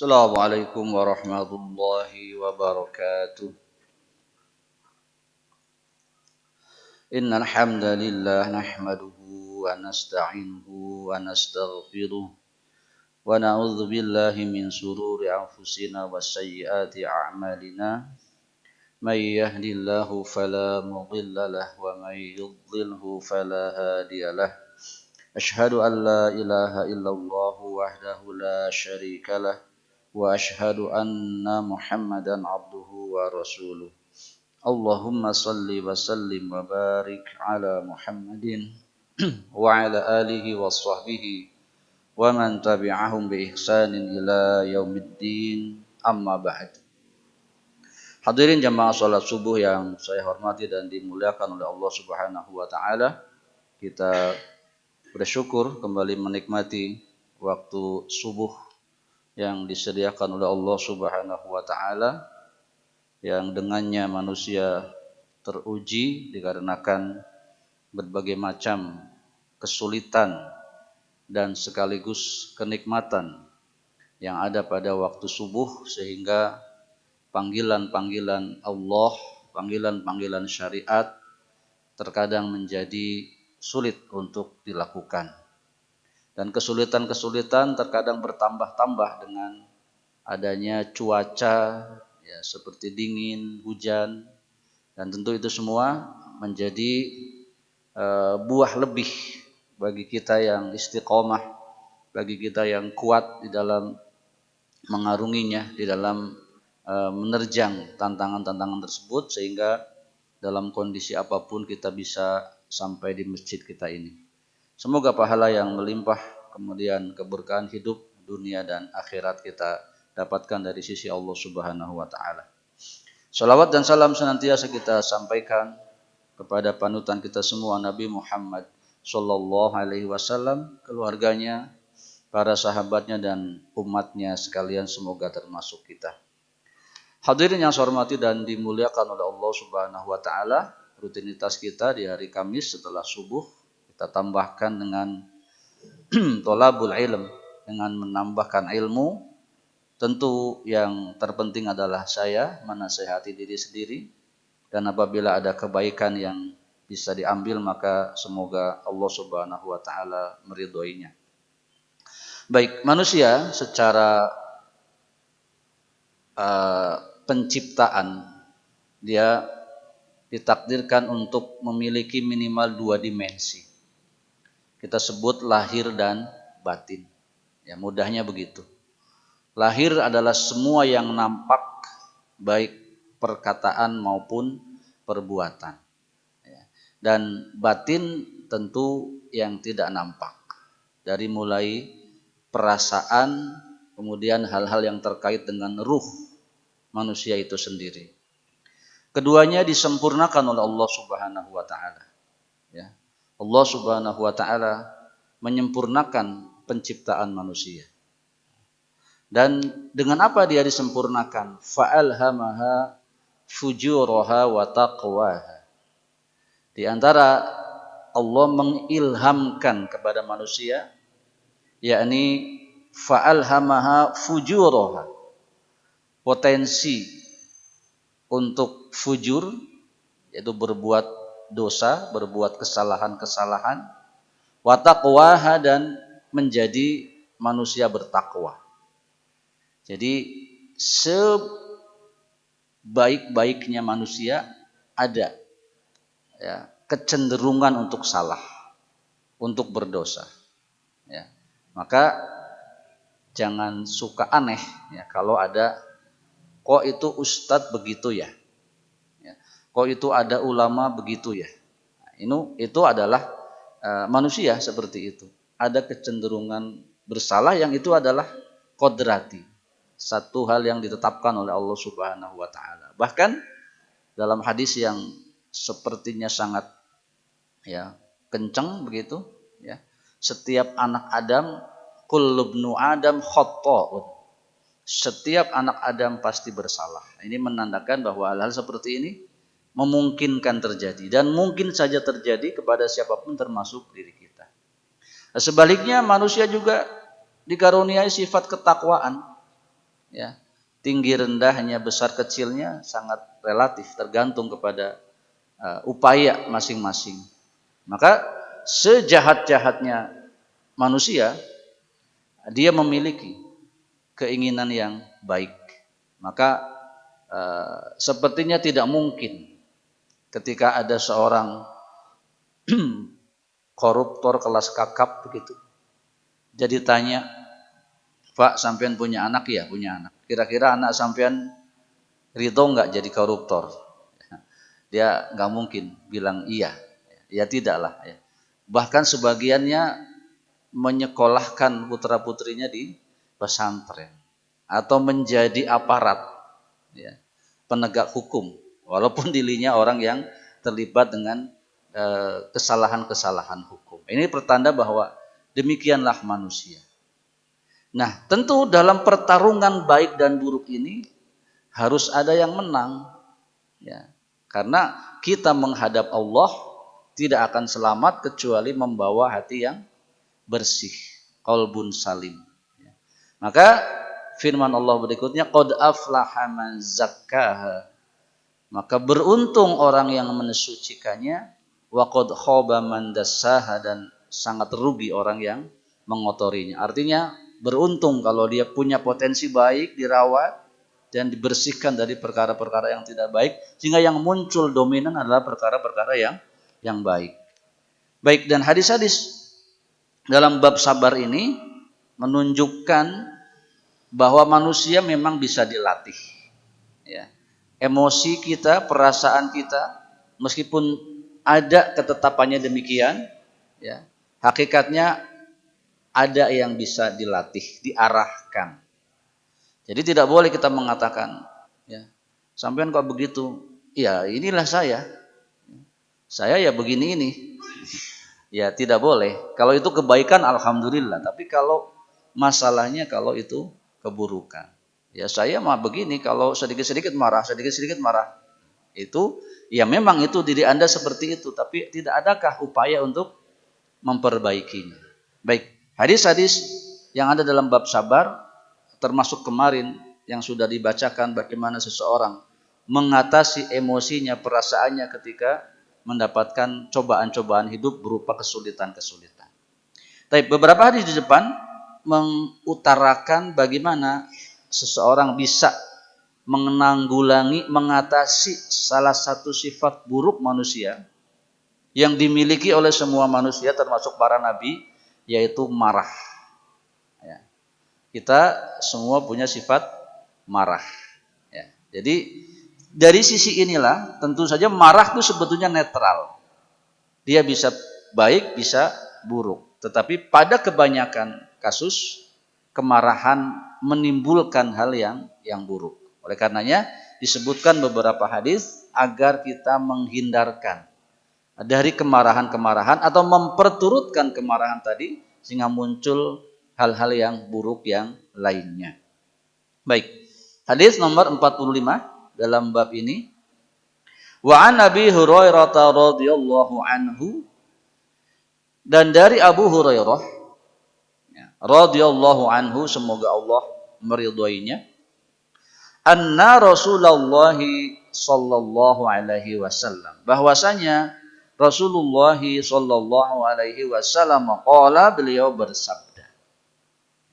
Assalamualaikum warahmatullahi wabarakatuh. Innal hamdalillah nahmaduhu wa nasta'inuhu wa nastaghfiruh wa na'udzu billahi min shururi anfusina wa sayyiati a'malina. May yahdihillahu fala mudilla lahu wa may yudlilhu fala hadiyalah. Ashhadu an la ilaha illallah wahdahu la syarika lah wa ashhadu anna Muhammadan abduhu wa rasuluh. Allahumma salli wa sallim wa barik ala Muhammadin wa ala alihi wa sahbihi wa man tabi'ahum bi ihsanin ila yaumiddin, amma ba'd. Hadirin jamaah salat subuh yang saya hormati dan dimuliakan oleh Allah Subhanahu wa taala. Kita bersyukur kembali menikmati waktu subuh yang disediakan oleh Allah Subhanahu wa taala, yang dengannya manusia teruji dikarenakan berbagai macam kesulitan dan sekaligus kenikmatan yang ada pada waktu subuh, sehingga panggilan-panggilan Allah, panggilan-panggilan syariat terkadang menjadi sulit untuk dilakukan. Dan kesulitan-kesulitan terkadang bertambah-tambah dengan adanya cuaca ya, seperti dingin, hujan, dan tentu itu semua menjadi buah lebih bagi kita yang istiqomah, bagi kita yang kuat di dalam mengarunginya, di dalam menerjang tantangan-tantangan tersebut, sehingga dalam kondisi apapun kita bisa sampai di masjid kita ini. Semoga pahala yang melimpah, kemudian keberkahan hidup dunia dan akhirat kita dapatkan dari sisi Allah Subhanahu wa taala. Salawat dan salam senantiasa kita sampaikan kepada panutan kita semua, Nabi Muhammad sallallahu alaihi wasallam, keluarganya, para sahabatnya dan umatnya sekalian, semoga termasuk kita. Hadirin yang saya hormati dan dimuliakan oleh Allah Subhanahu wa taala, rutinitas kita di hari Kamis setelah subuh kita tambahkan dengan thalabul ilm, dengan menambahkan ilmu. Tentu yang terpenting adalah saya menasihati diri sendiri, dan apabila ada kebaikan yang bisa diambil maka semoga Allah Subhanahu wa taala meridhoinya. Baik, manusia secara penciptaan dia ditakdirkan untuk memiliki minimal 2 dimensi. Kita sebut lahir dan batin. Ya, mudahnya begitu. Lahir adalah semua yang nampak, baik perkataan maupun perbuatan. Ya. Dan batin tentu yang tidak nampak. Dari mulai perasaan, kemudian hal-hal yang terkait dengan ruh manusia itu sendiri. Keduanya disempurnakan oleh Allah Subhanahu wa taala. Ya. Allah Subhanahu wa taala menyempurnakan penciptaan manusia. Dan dengan apa dia disempurnakan? Fa'alhamaha fujuraha wa taqwaha. Di antara Allah mengilhamkan kepada manusia, yakni fa'alhamaha fujuraha, potensi untuk fujur, yaitu berbuat dosa, berbuat kesalahan-kesalahan, wa taqwaha, dan menjadi manusia bertakwa. Jadi sebaik-baiknya manusia ada ya, kecenderungan untuk salah, untuk berdosa. Ya. Maka jangan suka aneh ya, kalau ada kok itu ustadz begitu ya, kok itu ada ulama begitu ya. Itu adalah manusia seperti itu. Ada kecenderungan bersalah yang itu adalah kodrati, satu hal yang ditetapkan oleh Allah Subhanahu wa taala. Bahkan dalam hadis yang sepertinya sangat ya kencang begitu ya, setiap anak Adam, kullu ibnu Adam khata'un, setiap anak Adam pasti bersalah. Ini menandakan bahwa hal-hal seperti ini memungkinkan terjadi dan mungkin saja terjadi kepada siapapun termasuk diri kita. Sebaliknya manusia juga dikaruniai sifat ketakwaan. ya. Tinggi rendahnya, besar kecilnya sangat relatif, tergantung kepada upaya masing-masing. Maka sejahat-jahatnya manusia, dia memiliki keinginan yang baik. Maka sepertinya tidak mungkin ketika ada seorang koruptor kelas kakap begitu, jadi tanya, Pak, sampean punya anak? Ya, punya anak. Kira-kira anak sampean ridho nggak jadi koruptor? Dia nggak mungkin bilang iya. Ya tidaklah. Ya. Bahkan sebagiannya menyekolahkan putra-putrinya di pesantren atau menjadi aparat, ya, penegak hukum, walaupun dirinya orang yang terlibat dengan kesalahan-kesalahan hukum. Ini pertanda bahwa demikianlah manusia. Nah, tentu dalam pertarungan baik dan buruk ini harus ada yang menang, ya. Karena kita menghadap Allah tidak akan selamat kecuali membawa hati yang bersih, qalbun salim. Ya. Maka firman Allah berikutnya, qad aflaha man zakkaha. Maka beruntung orang yang mensucikannya, wa qad khaba man dassaha, dan sangat rugi orang yang mengotorinya. Artinya beruntung kalau dia punya potensi baik, dirawat dan dibersihkan dari perkara-perkara yang tidak baik, sehingga yang muncul dominan adalah perkara-perkara yang baik. Baik, dan hadis-hadis dalam bab sabar ini menunjukkan bahwa manusia memang bisa dilatih. Ya. Emosi kita, perasaan kita, meskipun ada ketetapannya demikian, ya, hakikatnya ada yang bisa dilatih, diarahkan. Jadi tidak boleh kita mengatakan, ya, sampean kok begitu? Ya, inilah saya. Saya ya begini ini. Ya, tidak boleh. Kalau itu kebaikan, alhamdulillah. Tapi kalau masalahnya kalau itu keburukan, ya saya mah begini, kalau sedikit-sedikit marah, sedikit-sedikit marah. Itu, ya memang itu diri Anda seperti itu. Tapi tidak adakah upaya untuk memperbaikinya? Baik. Hadis-hadis yang ada dalam bab sabar, termasuk kemarin yang sudah dibacakan bagaimana seseorang mengatasi emosinya, perasaannya ketika mendapatkan cobaan-cobaan hidup berupa kesulitan-kesulitan. Tapi beberapa hadis di depan mengutarakan bagaimana seseorang bisa menanggulangi, mengatasi salah satu sifat buruk manusia yang dimiliki oleh semua manusia termasuk para nabi, yaitu marah. Ya. Kita semua punya sifat marah. Ya. Jadi dari sisi inilah tentu saja marah itu sebetulnya netral. Dia bisa baik, bisa buruk. Tetapi pada kebanyakan kasus kemarahan menimbulkan hal yang buruk. Oleh karenanya disebutkan beberapa hadis agar kita menghindarkan dari kemarahan-kemarahan atau memperturutkan kemarahan tadi sehingga muncul hal-hal yang buruk yang lainnya. Baik. Hadis nomor 45 dalam bab ini. Wa an Abi Hurairah radhiyallahu anhu, dan dari Abu Hurairah radhiyallahu anhu, semoga Allah meridhoinya, anna Rasulullah sallallahu alaihi wasallam, bahwasanya Rasulullah sallallahu alaihi wasallam qala, beliau bersabda.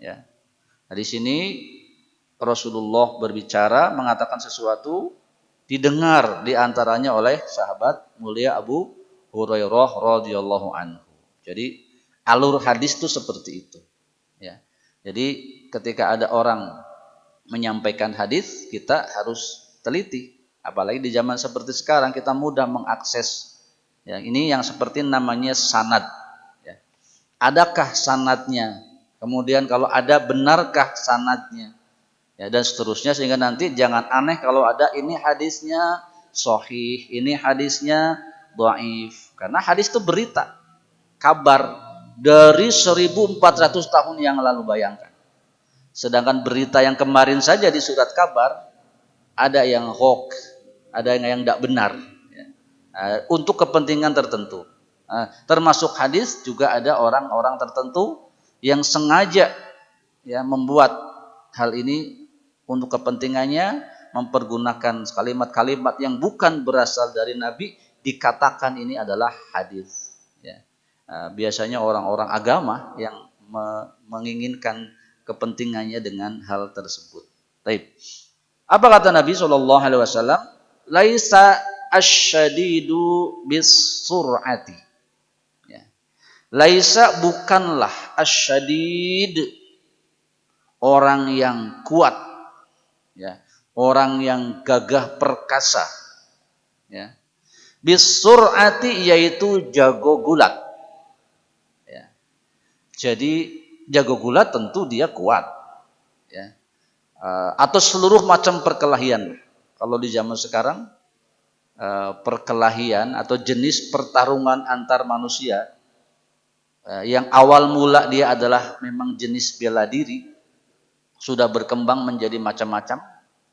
Ya. Di sini Rasulullah berbicara, mengatakan sesuatu, didengar diantaranya oleh sahabat mulia Abu Hurairah radhiyallahu anhu. Jadi alur hadis itu seperti itu. Ya. Jadi ketika ada orang menyampaikan hadis, kita harus teliti. Apalagi di zaman seperti sekarang kita mudah mengakses. Ya, ini yang seperti namanya sanad. Ya. Adakah sanadnya? Kemudian kalau ada, benarkah sanadnya? Ya, dan seterusnya, sehingga nanti jangan aneh kalau ada ini hadisnya sahih, ini hadisnya dhaif. Karena hadis itu berita, kabar dari 1400 tahun yang lalu, bayangkan. Sedangkan berita yang kemarin saja di surat kabar ada yang hoax, ada yang tidak benar, ya, untuk kepentingan tertentu. Termasuk hadis juga ada orang-orang tertentu yang sengaja, ya, membuat hal ini untuk kepentingannya, mempergunakan kalimat-kalimat yang bukan berasal dari Nabi, dikatakan ini adalah hadis. Ya. Biasanya orang-orang agama yang menginginkan kepentingannya dengan hal tersebut. Baik. Apa kata Nabi SAW? Laisa asyadidu bis sur'ati. Ya. Laisa bukanlah asyadid orang yang kuat, ya, orang yang gagah perkasa, ya. Bis sur'ati yaitu jago gulat. Ya. Jadi jago gulat tentu dia kuat, ya. Atau seluruh macam perkelahian. Kalau di zaman sekarang perkelahian atau jenis pertarungan antar manusia yang awal mula dia adalah memang jenis bela diri, sudah berkembang menjadi macam-macam,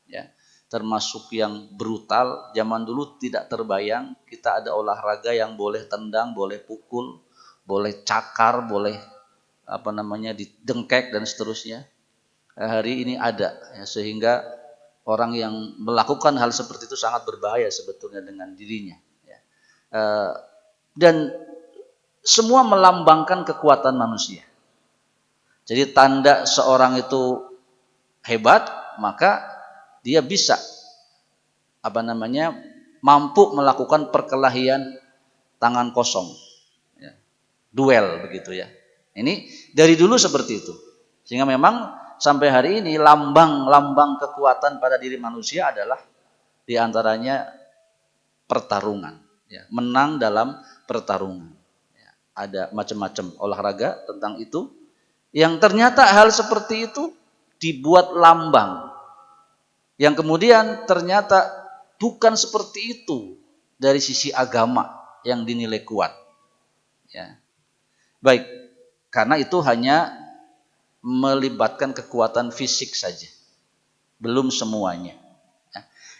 ya, termasuk yang brutal. Zaman dulu tidak terbayang kita ada olahraga yang boleh tendang, boleh pukul, boleh cakar, boleh didengkek dan seterusnya. Hari ini ada, ya, sehingga orang yang melakukan hal seperti itu sangat berbahaya sebetulnya dengan dirinya, ya. Dan semua melambangkan kekuatan manusia. Jadi tanda seorang itu hebat, maka dia bisa mampu melakukan perkelahian tangan kosong, ya. Duel begitu, ya. Ini dari dulu seperti itu, sehingga memang sampai hari ini lambang kekuatan pada diri manusia adalah diantaranya pertarungan, ya, menang dalam pertarungan, ya. Ada macam-macam olahraga tentang itu, yang ternyata hal seperti itu dibuat lambang, yang kemudian ternyata bukan seperti itu dari sisi agama yang dinilai kuat, ya. Baik, karena itu hanya melibatkan kekuatan fisik saja, belum semuanya.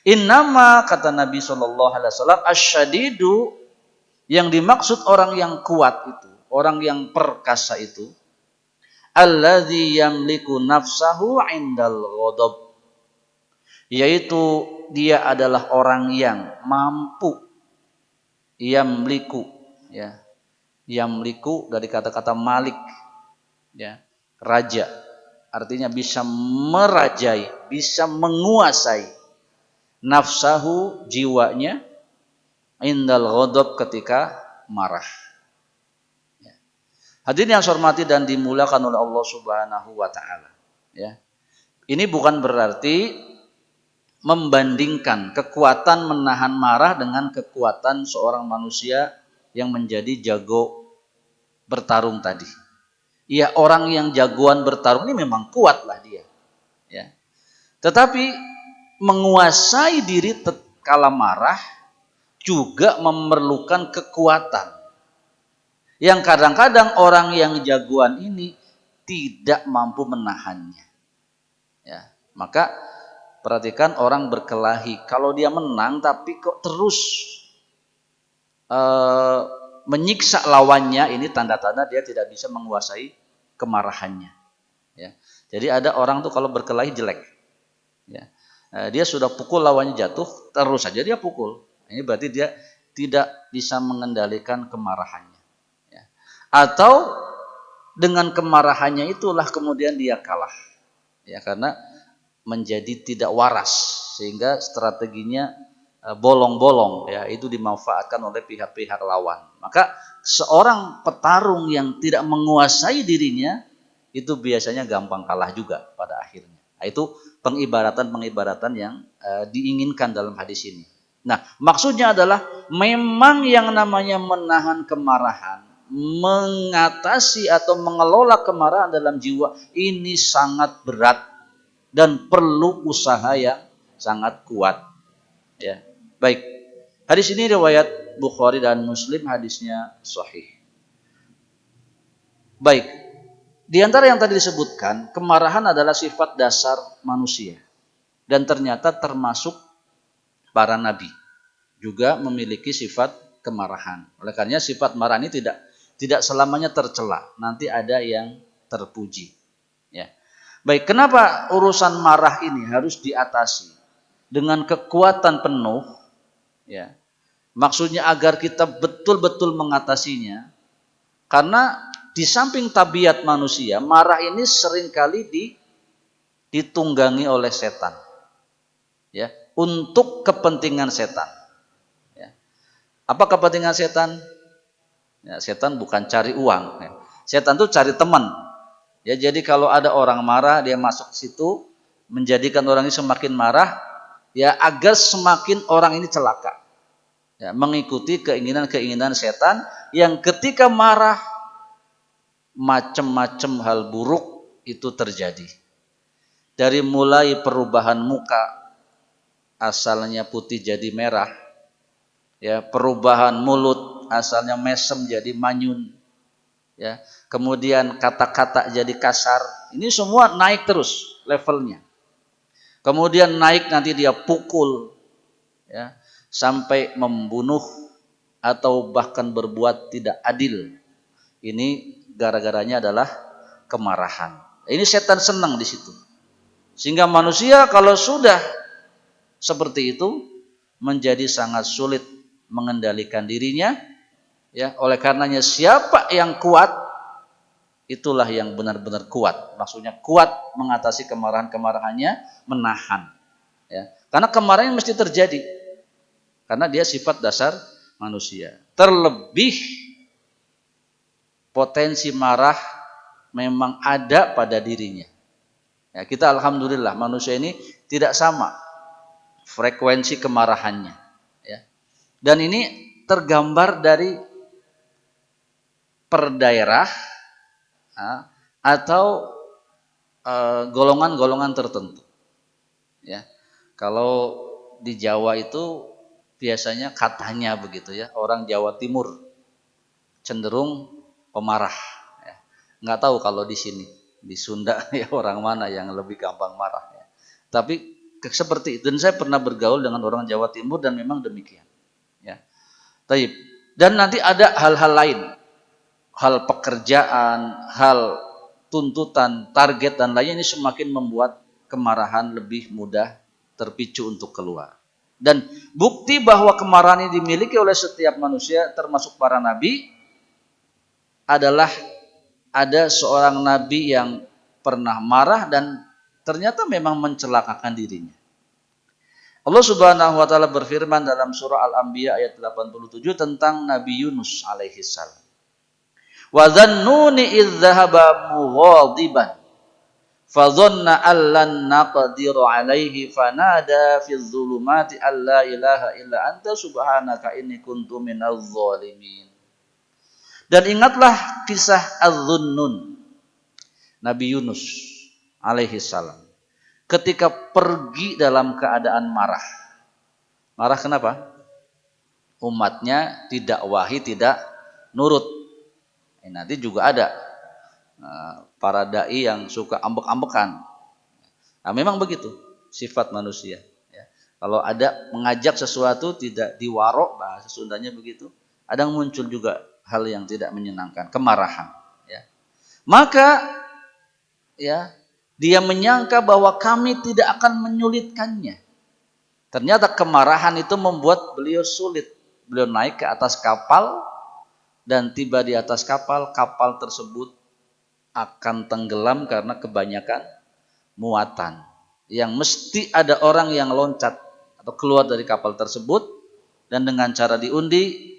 Innama, kata Nabi SAW, asyadidu, yang dimaksud orang yang kuat itu, orang yang perkasa itu, alladzi yamliku nafsahu indal ghadab, yaitu dia adalah orang yang mampu, yamliku, ya, yamliku dari kata-kata malik, ya, raja, artinya bisa merajai, bisa menguasai nafsahu, jiwanya, indal ghadab, ketika marah, ya. Hadirin yang saya hormati dan dimuliakan oleh Allah Subhanahu wa taala, ya. Ini bukan berarti membandingkan kekuatan menahan marah dengan kekuatan seorang manusia yang menjadi jago bertarung tadi. Ya, orang yang jagoan bertarung ini memang kuatlah dia, ya. Tetapi menguasai diri kala marah juga memerlukan kekuatan yang kadang-kadang orang yang jagoan ini tidak mampu menahannya, ya. Maka perhatikan orang berkelahi, kalau dia menang tapi kok terus menyiksa lawannya, ini tanda-tanda dia tidak bisa menguasai kemarahannya, ya. Jadi ada orang tuh kalau berkelahi jelek, ya. Dia sudah pukul lawannya jatuh, terus saja dia pukul. Ini berarti dia tidak bisa mengendalikan kemarahannya, ya. Atau dengan kemarahannya itulah kemudian dia kalah, ya, karena menjadi tidak waras sehingga strateginya bolong-bolong, ya, itu dimanfaatkan oleh pihak-pihak lawan. Maka seorang petarung yang tidak menguasai dirinya itu biasanya gampang kalah juga pada akhirnya. Nah, itu pengibaratan yang diinginkan dalam hadis ini. Nah, maksudnya adalah memang yang namanya menahan kemarahan, mengatasi atau mengelola kemarahan dalam jiwa ini sangat berat dan perlu usaha yang sangat kuat, ya. Baik, hadis ini riwayat Bukhari dan Muslim, hadisnya sahih. Baik, di antara yang tadi disebutkan, kemarahan adalah sifat dasar manusia dan ternyata termasuk para nabi juga memiliki sifat kemarahan. Oleh karenanya sifat marah ini tidak selamanya tercela, nanti ada yang terpuji, ya. Baik, kenapa urusan marah ini harus diatasi dengan kekuatan penuh? Ya, maksudnya agar kita betul-betul mengatasinya. Karena di samping tabiat manusia, marah ini seringkali ditunggangi oleh setan. Ya, untuk kepentingan setan. Ya. Apa kepentingan setan? Ya, setan bukan cari uang. Ya. Setan itu cari teman. Ya, jadi kalau ada orang marah, dia masuk ke situ, menjadikan orang ini semakin marah, ya agar semakin orang ini celaka. Ya, mengikuti keinginan-keinginan setan yang ketika marah macam-macam hal buruk itu terjadi. Dari mulai perubahan muka, asalnya putih jadi merah, ya, perubahan mulut, asalnya mesem jadi manyun, ya, kemudian kata-kata jadi kasar. Ini semua naik terus levelnya. Kemudian naik nanti dia pukul, ya, sampai membunuh atau bahkan berbuat tidak adil. Ini gara-garanya adalah kemarahan. Ini setan senang di situ. Sehingga manusia kalau sudah seperti itu menjadi sangat sulit mengendalikan dirinya. Ya, oleh karenanya siapa yang kuat, itulah yang benar-benar kuat. Maksudnya kuat mengatasi kemarahan-kemarahannya, menahan. Ya, karena kemarahan mesti terjadi. Karena dia sifat dasar manusia. Terlebih potensi marah memang ada pada dirinya. Ya, kita alhamdulillah manusia ini tidak sama frekuensi kemarahannya. Ya. Dan ini tergambar dari per daerah atau golongan-golongan tertentu. Ya. Kalau di Jawa itu biasanya katanya begitu ya, orang Jawa Timur cenderung pemarah. Ya. Nggak tahu kalau di sini. Di Sunda ya orang mana yang lebih gampang marah ya. Tapi seperti itu, dan saya pernah bergaul dengan orang Jawa Timur dan memang demikian ya. Dan nanti ada hal-hal lain, hal pekerjaan, hal tuntutan, target dan lainnya, ini semakin membuat kemarahan lebih mudah terpicu untuk keluar. Dan bukti bahwa kemarahan ini dimiliki oleh setiap manusia termasuk para nabi adalah ada seorang nabi yang pernah marah dan ternyata memang mencelakakan dirinya. Allah Subhanahu wa taala berfirman dalam surah Al-Anbiya ayat 87 tentang Nabi Yunus alaihi salam. Wa dhannuni idz dhahaba mughadiban fa dhanna allan naqdiru alaihi fanada fi dhulumati alla ilaha illa anta subhanaka inni kuntu minadh dhalimin. Dan ingatlah kisah Az-Zunnun, Nabi Yunus alaihi salam. Ketika pergi dalam keadaan marah. Marah kenapa? Umatnya didakwahi tidak nurut. Nanti juga ada para dai yang suka ambek-ambekan. Nah, memang begitu sifat manusia. Ya. Kalau ada mengajak sesuatu tidak diwarok, bahasa Sundanya begitu, ada muncul juga hal yang tidak menyenangkan, kemarahan. Ya. Maka ya dia menyangka bahwa kami tidak akan menyulitkannya. Ternyata kemarahan itu membuat beliau sulit. Beliau naik ke atas kapal dan tiba di atas kapal, kapal tersebut akan tenggelam karena kebanyakan muatan. Yang mesti ada orang yang loncat atau keluar dari kapal tersebut dan dengan cara diundi,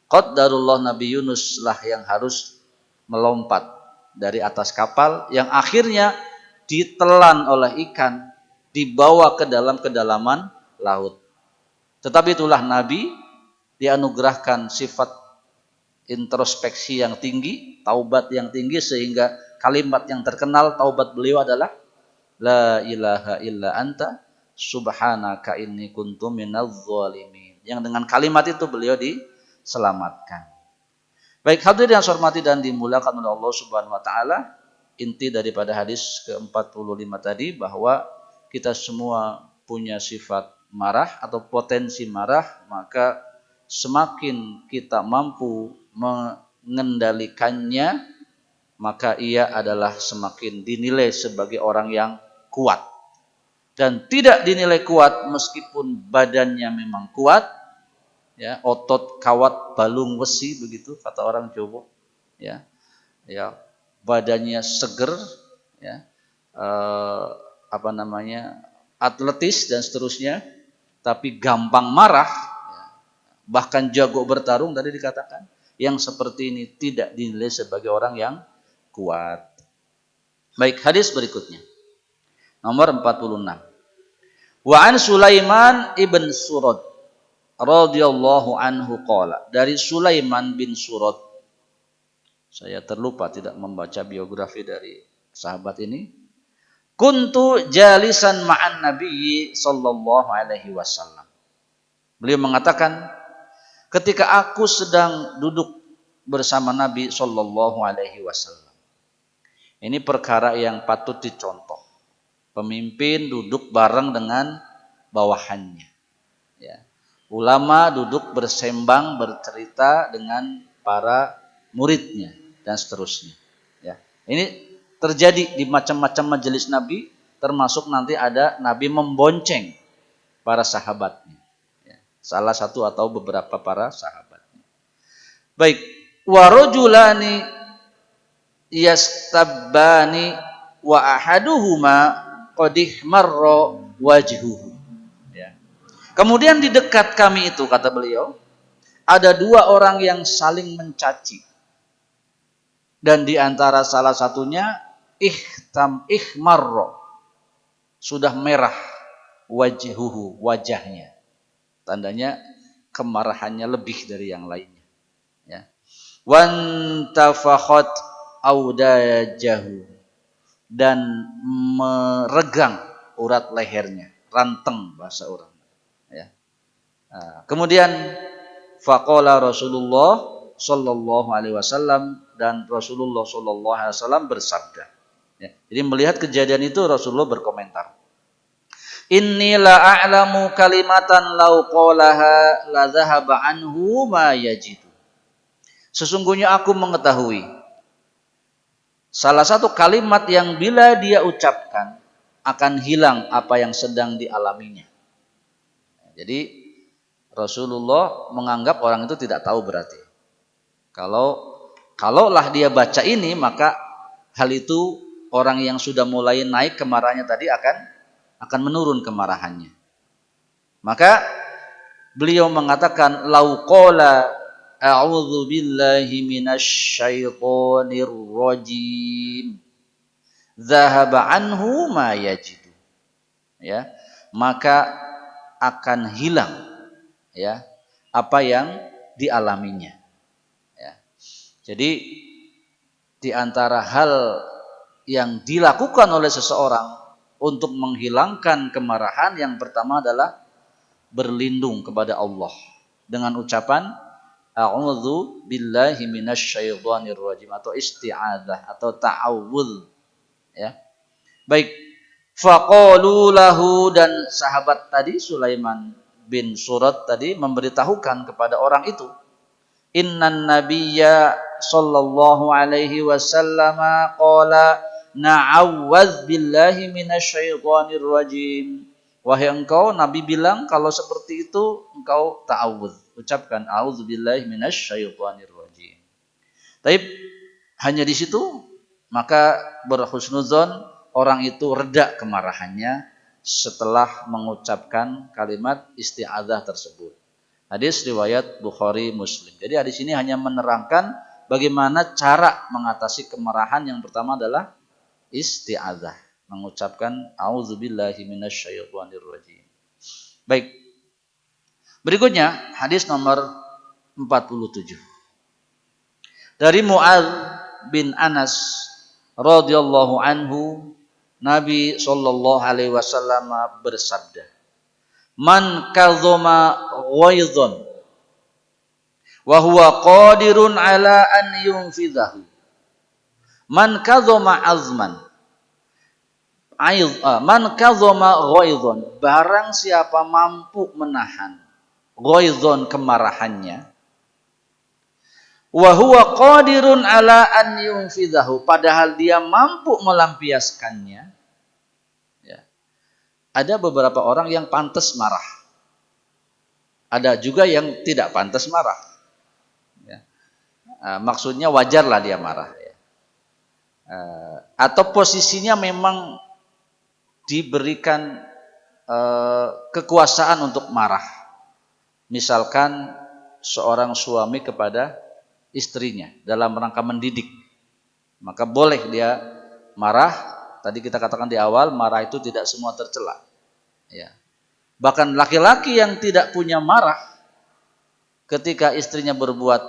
qadarullah Nabi Yunus lah yang harus melompat dari atas kapal yang akhirnya ditelan oleh ikan, dibawa ke dalam kedalaman laut. Tetapi itulah Nabi dianugerahkan sifat introspeksi yang tinggi, taubat yang tinggi, sehingga kalimat yang terkenal taubat beliau adalah la ilaha illa anta subhanaka inni kuntu minadz zalimin. Yang dengan kalimat itu beliau diselamatkan. Baik, hadirin yang saya hormati dan dimuliakan oleh Allah Subhanahu wa taala, inti daripada hadis ke-45 tadi bahwa kita semua punya sifat marah atau potensi marah, maka semakin kita mampu mengendalikannya, maka ia adalah semakin dinilai sebagai orang yang kuat. Dan tidak dinilai kuat meskipun badannya memang kuat, ya, otot kawat balung besi begitu kata orang Jawa, ya, ya, badannya seger, ya, atletis dan seterusnya, tapi gampang marah, ya, bahkan jago bertarung tadi dikatakan, yang seperti ini tidak dinilai sebagai orang yang kuat. Baik, hadis berikutnya nomor 46. Wa an Sulaiman ibn Surad radhiyallahu anhu qala, dari Sulaiman bin Surad, saya terlupa tidak membaca biografi dari sahabat ini. Kuntu jalisan ma'an Nabi sallallahu alaihi wasallam. Beliau mengatakan, ketika aku sedang duduk bersama Nabi sallallahu alaihi wasallam. Ini perkara yang patut dicontoh. Pemimpin duduk bareng dengan bawahannya. Ya. Ulama duduk bersembang, bercerita dengan para muridnya dan seterusnya. Ya. Ini terjadi di macam-macam majelis Nabi, termasuk nanti ada Nabi membonceng para sahabatnya. Ya. Salah satu atau beberapa para sahabatnya. Baik, warajulani yastabbani wa ahaduhuma qadih marra wajhuhu. Ya. Kemudian di dekat kami itu, kata beliau, ada dua orang yang saling mencaci. Dan di antara salah satunya ihmarra, sudah merah wajhuhu, wajahnya. Tandanya kemarahannya lebih dari yang lainnya. Ya. Wantafakhat audajahu, dan meregang urat lehernya, ranteng bahasa orang. Ya. Nah, kemudian faqala Rasulullah sallallahu alaihi wasallam, dan Rasulullah sallallahu alaihi wasallam bersabda. Ya. Jadi melihat kejadian itu Rasulullah berkomentar. Inni la a'lamu kalimatan law qalaha la dhahaba anhu ma yajidu. Sesungguhnya aku mengetahui salah satu kalimat yang bila dia ucapkan akan hilang apa yang sedang dialaminya. Jadi Rasulullah menganggap orang itu tidak tahu berarti. Kalaulah dia baca ini, maka hal itu orang yang sudah mulai naik kemarahannya tadi akan menurun kemarahannya. Maka beliau mengatakan lau qala a'udzu billahi minasy syaithanir rajim dzahaba anhu ma yajidu. Ya, maka akan hilang, ya, apa yang dialaminya. Ya. Jadi di antara hal yang dilakukan oleh seseorang untuk menghilangkan kemarahan, yang pertama adalah berlindung kepada Allah dengan ucapan a'udzu billahi minasyaitonir rajim, atau isti'adzah atau ta'awudz. Ya. Baik, faqalu lahu, dan sahabat tadi Sulaiman bin Surad tadi memberitahukan kepada orang itu, innan nabiyya sallallahu alaihi wasallam qala na'awwadz billahi minasyaitonir rajim. Wahai engkau, Nabi bilang kalau seperti itu engkau ta'awudz, ucapkan a'udzubillahi minasyaitonir rajim. Tapi hanya di situ, maka berhusnuzon orang itu reda kemarahannya setelah mengucapkan kalimat isti'adzah tersebut. Hadis riwayat Bukhari Muslim. Jadi hadis ini hanya menerangkan bagaimana cara mengatasi kemarahan. Yang pertama adalah isti'adzah, mengucapkan auzubillahi minasyaitonir rajim. Baik. Berikutnya hadis nomor 47. Dari Mu'adz bin Anas radhiyallahu anhu, Nabi sallallahu alaihi wasallam bersabda, man kadzama ghaidhan wa huwa qadirun ala an yunfidhahu, man kadzama azman, man kadzama ghaidhan, barang siapa mampu menahan ghaidhan, kemarahannya, wa huwa qadirun ala an yunfidhahu, padahal dia mampu melampiaskannya. Ya. Ada beberapa orang yang pantas marah. Ada juga yang tidak pantas marah. Ya. Maksudnya wajarlah dia marah. Ya. Atau posisinya memang diberikan kekuasaan untuk marah. Misalkan seorang suami kepada istrinya dalam rangka mendidik, maka boleh dia marah. Tadi kita katakan di awal, marah itu tidak semua tercela. Ya. Bahkan laki-laki yang tidak punya marah ketika istrinya berbuat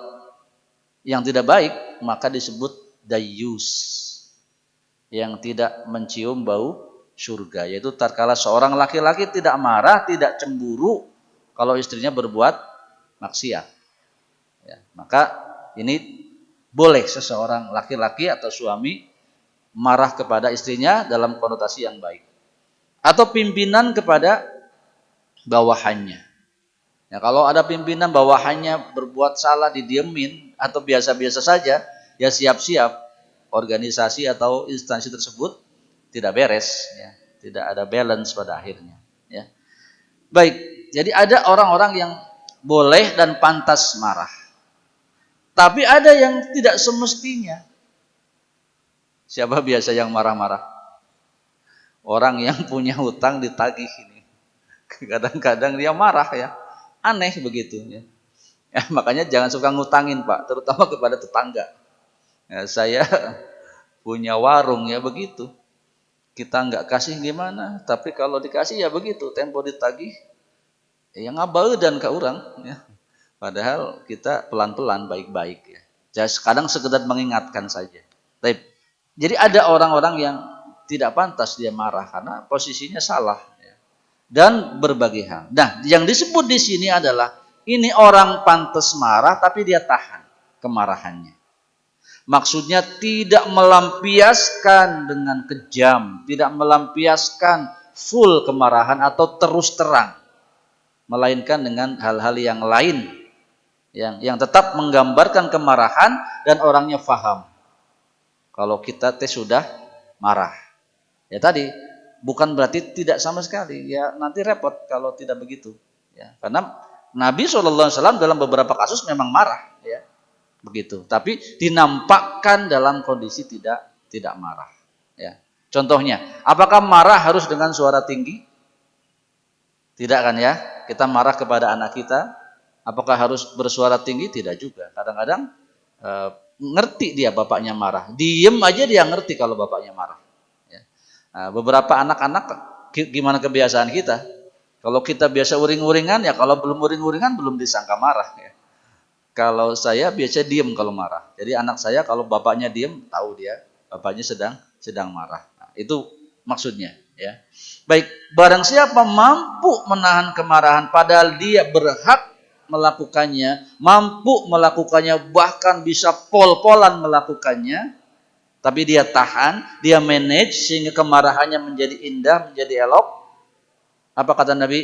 yang tidak baik, maka disebut dayyus, yang tidak mencium bau surga. Yaitu tatkala seorang laki-laki tidak marah, tidak cemburu kalau istrinya berbuat maksiat. Ya. Maka ini boleh seseorang laki-laki atau suami marah kepada istrinya dalam konotasi yang baik. Atau pimpinan kepada bawahannya. Ya, kalau ada pimpinan bawahannya berbuat salah didiemin atau biasa-biasa saja, ya siap-siap organisasi atau instansi tersebut tidak beres. Ya. Tidak ada balance pada akhirnya. Ya. Baik, jadi ada orang-orang yang boleh dan pantas marah. Tapi ada yang tidak semestinya. Siapa biasa yang marah-marah? Orang yang punya hutang ditagih ini. Kadang-kadang dia marah ya. Aneh begitu ya. Ya, makanya jangan suka ngutangin Pak, terutama kepada tetangga. Ya, saya punya warung ya begitu. Kita nggak kasih gimana, tapi kalau dikasih ya begitu. Tempo ditagih, ya ngabau dan ke orang ya. Padahal kita pelan-pelan baik-baik ya. Jadi kadang sekedar mengingatkan saja. Jadi ada orang-orang yang tidak pantas dia marah karena posisinya salah ya. Dan berbagai hal. Nah, yang disebut di sini adalah ini orang pantas marah tapi dia tahan kemarahannya. Maksudnya tidak melampiaskan dengan kejam, tidak melampiaskan full kemarahan atau terus terang, melainkan dengan hal-hal yang lain. Yang tetap menggambarkan kemarahan dan orangnya faham kalau kita sudah marah. Ya tadi bukan berarti tidak sama sekali. Ya nanti repot kalau tidak begitu. Ya, karena Nabi SAW dalam beberapa kasus memang marah. Ya, begitu. Tapi dinampakkan dalam kondisi tidak marah. Ya. Contohnya, apakah marah harus dengan suara tinggi? Tidak kan ya? Kita marah kepada anak kita. Apakah harus bersuara tinggi? Tidak juga. Kadang-kadang ngerti dia bapaknya marah. Diem aja dia ngerti kalau bapaknya marah. Ya. Beberapa anak-anak gimana kebiasaan kita? Kalau kita biasa uring-uringan, ya kalau belum uring-uringan belum disangka marah. Ya. Kalau saya biasa diem kalau marah. Jadi anak saya kalau bapaknya diem, tahu dia bapaknya sedang marah. Nah, itu maksudnya. Ya. Baik, barang siapa mampu menahan kemarahan padahal dia berhak melakukannya, mampu melakukannya, bahkan bisa pol-polan melakukannya, tapi dia tahan, dia manage sehingga kemarahannya menjadi indah, menjadi elok. Apa kata Nabi?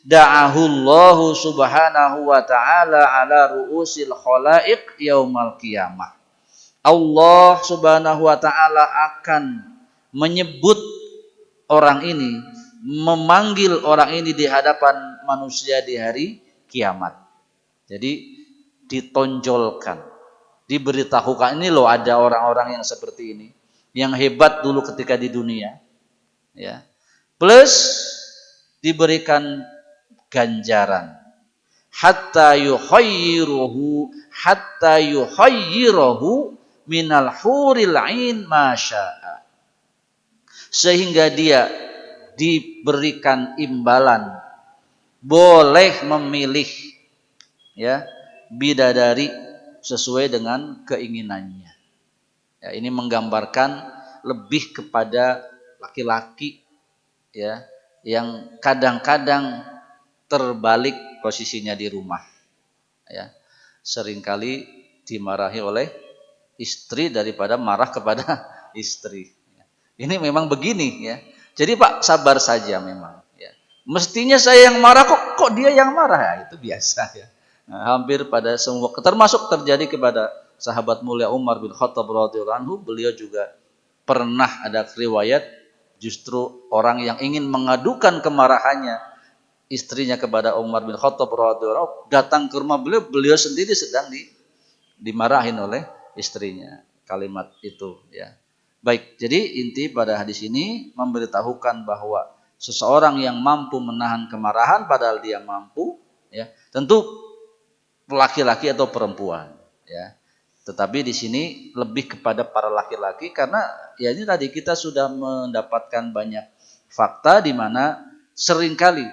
Da'ahullahu subhanahu wa ta'ala ala ru'usil khalaiq yaumal qiyamah. Allah subhanahu wa ta'ala akan menyebut orang ini, memanggil orang ini di hadapan manusia di hari kiamat. Jadi ditonjolkan, diberitahukan, ini loh ada orang-orang yang seperti ini, yang hebat dulu ketika di dunia, ya. Plus diberikan ganjaran, hatta yukhayyiruhu minal huril ain masya'a, sehingga dia diberikan imbalan, boleh memilih ya bidadari sesuai dengan keinginannya. Ya, ini menggambarkan lebih kepada laki-laki ya yang kadang-kadang terbalik posisinya di rumah. Ya, seringkali dimarahi oleh istri daripada marah kepada istri. Ini memang begini ya. Jadi Pak sabar saja memang. Ya. Mestinya saya yang marah kok dia yang marah ya, itu biasa ya. Nah, hampir pada semua, termasuk terjadi kepada sahabat mulia Umar bin Khattab radhiyallahu anhu, beliau juga pernah ada riwayat justru orang yang ingin mengadukan kemarahannya istrinya kepada Umar bin Khattab radhiyallahu anhu datang ke rumah beliau, beliau sendiri sedang dimarahin oleh istrinya. Kalimat itu ya. Baik, jadi inti pada hadis ini memberitahukan bahwa seseorang yang mampu menahan kemarahan padahal dia mampu, ya, tentu laki-laki atau perempuan, ya. Tetapi di sini lebih kepada para laki-laki karena ya ini tadi kita sudah mendapatkan banyak fakta di mana seringkali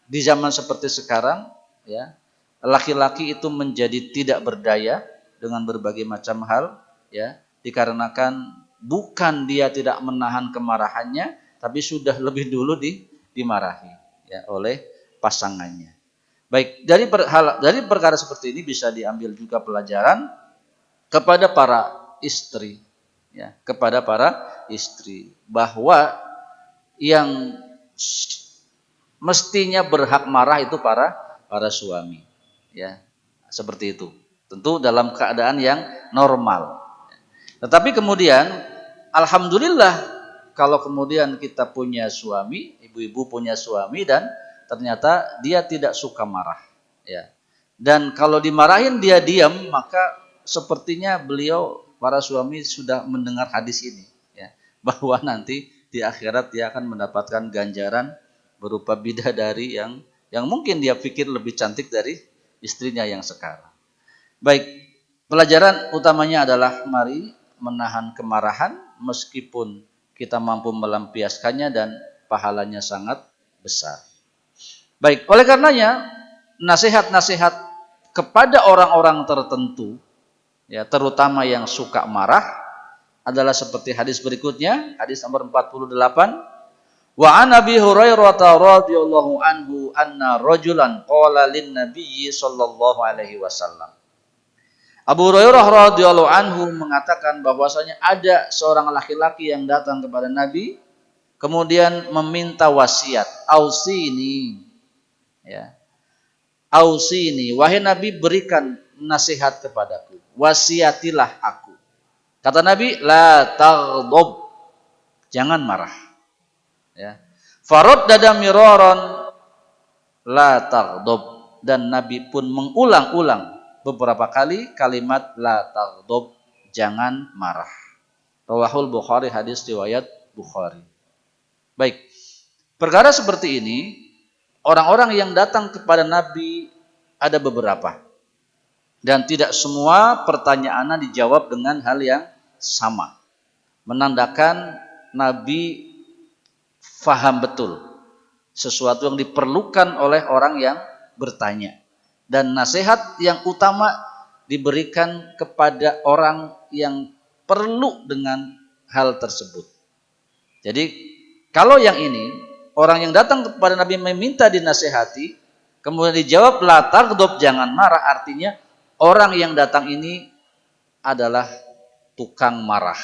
di zaman seperti sekarang, ya, laki-laki itu menjadi tidak berdaya dengan berbagai macam hal, ya, dikarenakan bukan dia tidak menahan kemarahannya, tapi sudah lebih dulu dimarahi, ya, oleh pasangannya. Baik, dari perkara seperti ini bisa diambil juga pelajaran kepada para istri, ya, kepada para istri bahwa yang mestinya berhak marah itu para suami, ya, seperti itu. Tentu dalam keadaan yang normal. Tetapi kemudian, alhamdulillah kalau kemudian kita punya suami, ibu-ibu punya suami dan ternyata dia tidak suka marah, ya. Dan kalau dimarahin dia diam, maka sepertinya beliau para suami sudah mendengar hadis ini, ya, bahwa nanti di akhirat dia akan mendapatkan ganjaran berupa bidadari yang mungkin dia pikir lebih cantik dari istrinya yang sekarang. Baik, pelajaran utamanya adalah mari menahan kemarahan meskipun kita mampu melampiaskannya dan pahalanya sangat besar. Baik, oleh karenanya nasihat-nasihat kepada orang-orang tertentu, ya, terutama yang suka marah adalah seperti hadis berikutnya, hadis nomor 48. Wa an Abi Hurairah radhiyallahu anhu anna rajulan qala lin nabiyyi sallallahu alaihi wasallam. Abu Hurairah radhiyallahu anhu mengatakan bahwasanya ada seorang laki-laki yang datang kepada Nabi kemudian meminta wasiat, ausini, ya. Ausini, wahai Nabi, berikan nasihat kepadaku, wasiatilah aku. Kata Nabi, la taghdab, jangan marah, ya. Faraddada miraran, la taghdab, dan Nabi pun mengulang-ulang beberapa kali kalimat la taghdab, jangan marah. Rawahul Bukhari, hadis riwayat Bukhari. Baik, perkara seperti ini orang-orang yang datang kepada Nabi ada beberapa. Dan tidak semua pertanyaannya dijawab dengan hal yang sama. Menandakan Nabi faham betul sesuatu yang diperlukan oleh orang yang bertanya. Dan nasihat yang utama diberikan kepada orang yang perlu dengan hal tersebut. Jadi kalau yang ini, orang yang datang kepada Nabi meminta dinasihati, kemudian dijawab la taghdab, jangan marah, artinya orang yang datang ini adalah tukang marah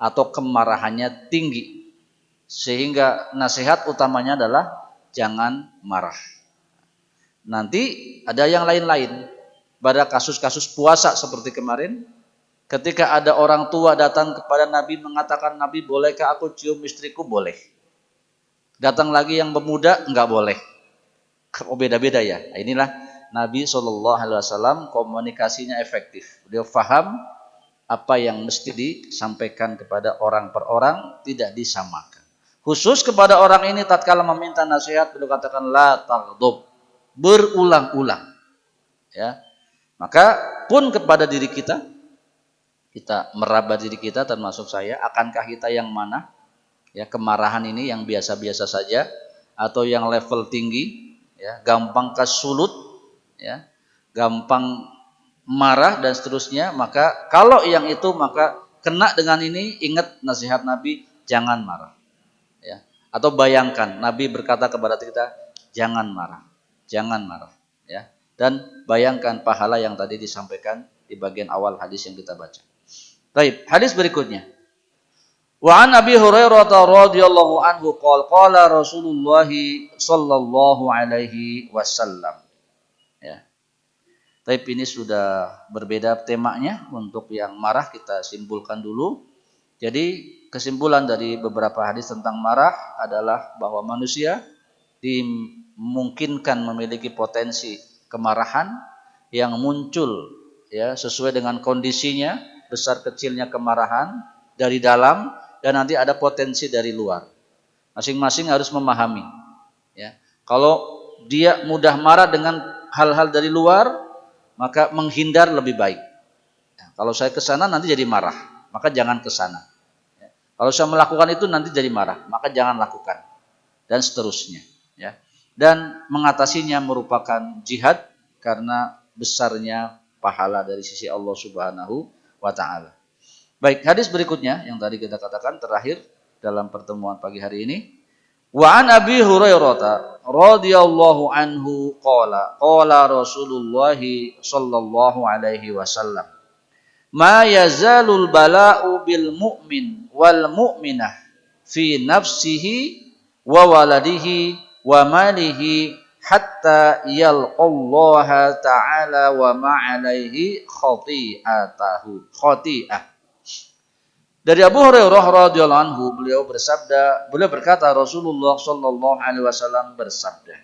atau kemarahannya tinggi. Sehingga nasihat utamanya adalah jangan marah. Nanti ada yang lain-lain. Pada kasus-kasus puasa seperti kemarin, ketika ada orang tua datang kepada Nabi mengatakan, Nabi, bolehkah aku cium istriku? Boleh. Datang lagi yang pemuda, enggak boleh. Oh, beda-beda ya. Inilah Nabi SAW komunikasinya efektif. Beliau faham apa yang mesti disampaikan kepada orang per orang, tidak disamakan. Khusus kepada orang ini tatkala meminta nasihat, beliau katakan la taghdab, berulang-ulang. Ya. Maka pun kepada diri kita meraba diri kita termasuk saya, akankah kita yang mana? Ya, kemarahan ini yang biasa-biasa saja atau yang level tinggi, ya, gampang kesulut, ya, gampang marah dan seterusnya. Maka kalau yang itu maka kena dengan ini, ingat nasihat Nabi, jangan marah, ya. Atau bayangkan Nabi berkata kepada kita, jangan marah, ya. Dan bayangkan pahala yang tadi disampaikan di bagian awal hadis yang kita baca. Baik, hadis berikutnya. Wa an Abi Hurairah radhiyallahu anhu qala Rasulullah sallallahu alaihi wasallam. Ya. Tapi ini sudah berbeda temanya. Untuk yang marah kita simpulkan dulu. Jadi kesimpulan dari beberapa hadis tentang marah adalah bahwa manusia dimungkinkan memiliki potensi kemarahan yang muncul ya sesuai dengan kondisinya, besar kecilnya kemarahan dari dalam dan nanti ada potensi dari luar. Masing-masing harus memahami ya. Kalau dia mudah marah dengan hal-hal dari luar, maka menghindar lebih baik. Ya, kalau saya ke sana nanti jadi marah, maka jangan ke sana. Ya. Kalau saya melakukan itu nanti jadi marah, maka jangan lakukan. Dan seterusnya. Ya. Dan mengatasinya merupakan jihad karena besarnya pahala dari sisi Allah Subhanahu wa Ta'ala. Baik, hadis berikutnya yang tadi kita katakan terakhir dalam pertemuan pagi hari ini. Wa an Abi Hurairah radhiyallahu anhu qala Rasulullah sallallahu alaihi wasallam ma yazalul bala'u bil mu'min wal mu'minah fi nafsihi wa waladihi wa malihi hatta yalqallaha ta'ala wa ma alaihi khati'ah. Dari Abu Hurairah radhiyallahu anhu beliau berkata Rasulullah sallallahu alaihi wasallam bersabda,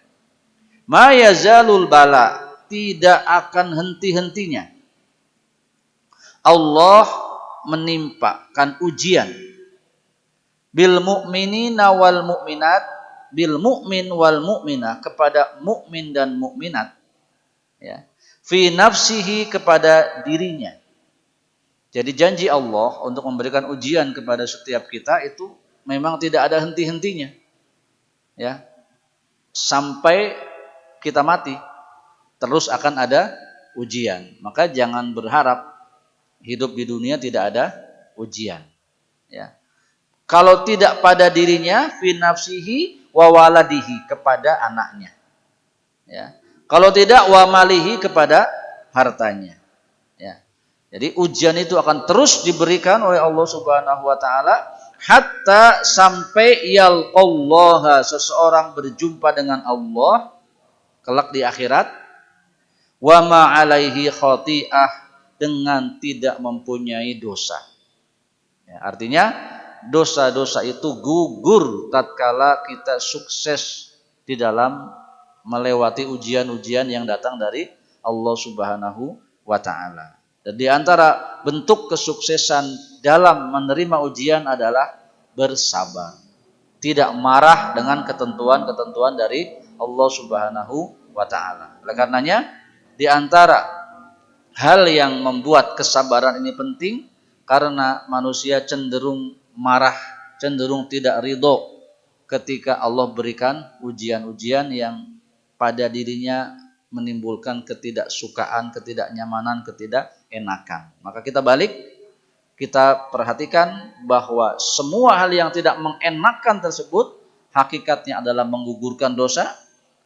"Ma yazalul bala, tidak akan henti-hentinya Allah menimpakan ujian bil mu'minina wal mu'minat, bil mu'min wal mu'minah kepada mukmin dan mukminat ya, fi nafsihi kepada dirinya." Jadi janji Allah untuk memberikan ujian kepada setiap kita itu memang tidak ada henti-hentinya. Ya. Sampai kita mati terus akan ada ujian. Maka jangan berharap hidup di dunia tidak ada ujian. Ya. Kalau tidak pada dirinya, fi nafsihi wa waladihi kepada anaknya. Ya. Kalau tidak wa malihi kepada hartanya. Ya. Jadi ujian itu akan terus diberikan oleh Allah Subhanahu wa Ta'ala hatta sampai yalqallaha, seseorang berjumpa dengan Allah kelak di akhirat, wa ma alaihi khati'ah, dengan tidak mempunyai dosa. Ya, artinya dosa-dosa itu gugur tatkala kita sukses di dalam melewati ujian-ujian yang datang dari Allah Subhanahu wa Ta'ala. Dan di antara bentuk kesuksesan dalam menerima ujian adalah bersabar. Tidak marah dengan ketentuan-ketentuan dari Allah Subhanahu wa Ta'ala. Oleh karenanya, di antara hal yang membuat kesabaran ini penting, karena manusia cenderung marah, cenderung tidak ridho ketika Allah berikan ujian-ujian yang pada dirinya menimbulkan ketidaksukaan, ketidaknyamanan, ketidakenakan. Maka kita balik, kita perhatikan bahwa semua hal yang tidak mengenakan tersebut hakikatnya adalah menggugurkan dosa,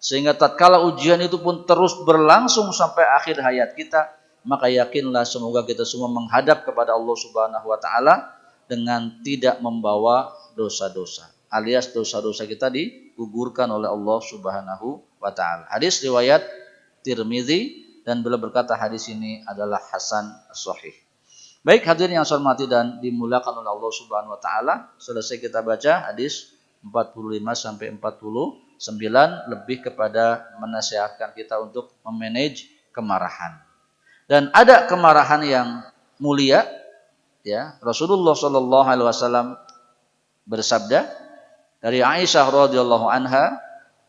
sehingga tatkala ujian itu pun terus berlangsung sampai akhir hayat kita, maka yakinlah semoga kita semua menghadap kepada Allah Subhanahu wa Ta'ala dengan tidak membawa dosa-dosa, alias dosa-dosa kita digugurkan oleh Allah Subhanahu wa Ta'ala. Hadis riwayat Tirmizi, dan beliau berkata hadis ini adalah hasan sahih. Baik hadirin yang saya hormati dan dimuliakan oleh Allah Subhanahu wa Ta'ala, selesai kita baca hadis 45 sampai 49, lebih kepada menasihatkan kita untuk memanage kemarahan. Dan ada kemarahan yang mulia ya. Rasulullah sallallahu alaihi wasallam bersabda dari Aisyah radhiyallahu anha,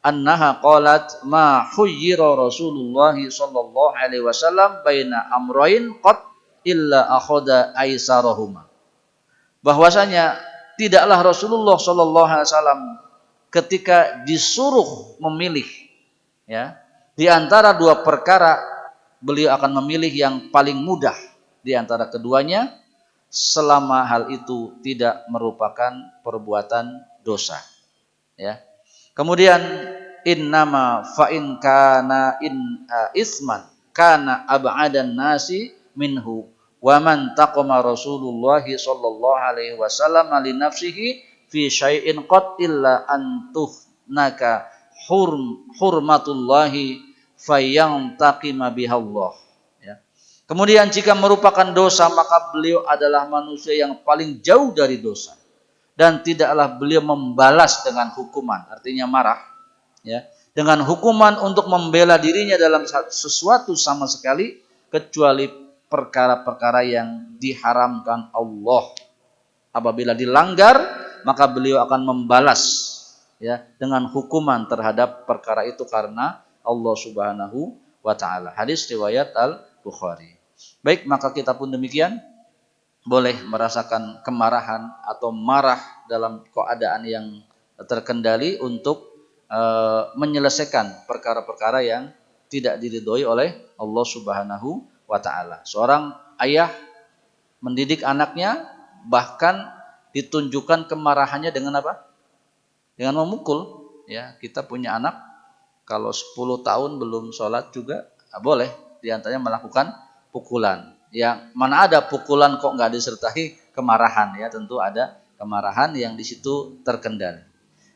annaha qalat ma khuyyira Rasulullah sallallahu alaihi wasallam baina amrayn qad illa akhadha aisarahuma. Bahwasanya tidaklah Rasulullah sallallahu alaihi wasallam ketika disuruh memilih ya di antara dua perkara, beliau akan memilih yang paling mudah di antara keduanya selama hal itu tidak merupakan perbuatan dosa ya. Kemudian innama fa in kana isman kana ab'adan nasi minhu wa man taqama Rasulullah sallallahu alaihi wasallam li nafsihi fi syai'in qad illa an tuhnaka hurmatullahi fayantaqima bihallah. Kemudian jika merupakan dosa, maka beliau adalah manusia yang paling jauh dari dosa. Dan tidaklah beliau membalas dengan hukuman, artinya marah, ya, dengan hukuman untuk membela dirinya dalam sesuatu sama sekali, kecuali perkara-perkara yang diharamkan Allah. Apabila dilanggar, maka beliau akan membalas, ya, dengan hukuman terhadap perkara itu karena Allah Subhanahu wa taala. Hadis riwayat Al-Bukhari. Baik, maka kita pun demikian boleh merasakan kemarahan atau marah dalam keadaan yang terkendali untuk menyelesaikan perkara-perkara yang tidak diridhoi oleh Allah Subhanahu wa taala. Seorang ayah mendidik anaknya, bahkan ditunjukkan kemarahannya dengan apa? Dengan memukul. Ya, kita punya anak kalau 10 tahun belum sholat juga boleh diantaranya melakukan pukulan. Yang mana ada pukulan kok nggak disertai kemarahan, ya tentu ada kemarahan yang di situ terkendali.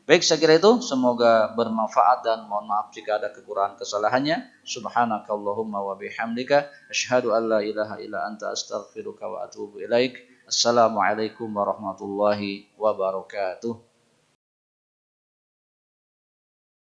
Baik, saya kira itu semoga bermanfaat dan mohon maaf jika ada kekurangan kesalahannya. Subhanakallahumma wa bihamdika asyhadu an la ilaha illa anta astaghfiruka wa atubu ilaik. Assalamualaikum warahmatullahi wabarakatuh.